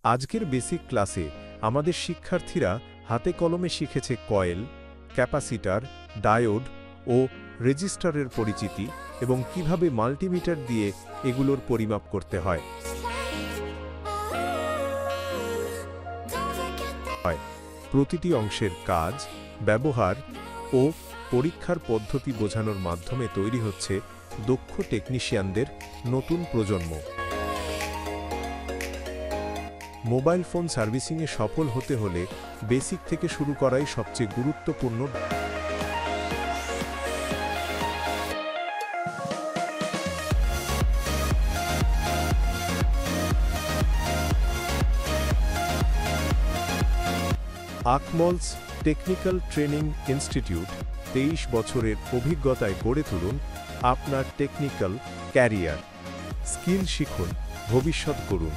আজকের বেসিক ক্লাসে আমাদের শিক্ষার্থীরা হাতে কলমে শিখেছে কয়েল, ক্যাপাসিটর, ডায়োড ও রেজিস্টরের পরিচিতি এবং কিভাবে মাল্টিমিটার দিয়ে এগুলোর পরিমাপ করতে হয়। প্রতিটি অংশের কাজ, ব্যবহার ও পরীক্ষার পদ্ধতি বোঝানোর মাধ্যমে তৈরি হচ্ছে দক্ষ টেকনিশিয়ানদের নতুন প্রজন্ম। মোবাইল ফোন সার্ভিসিংয়ে সফল হতে হলে বেসিক থেকে শুরু করাই সবচেয়ে গুরুত্বপূর্ণ। আকমলস টেকনিক্যাল ট্রেনিং ইনস্টিটিউট 23 বছরের অভিজ্ঞতায় গড়ে তুলুন আপনার টেকনিক্যাল ক্যারিয়ার। স্কিল শিখুন, ভবিষ্যৎ গড়ুন।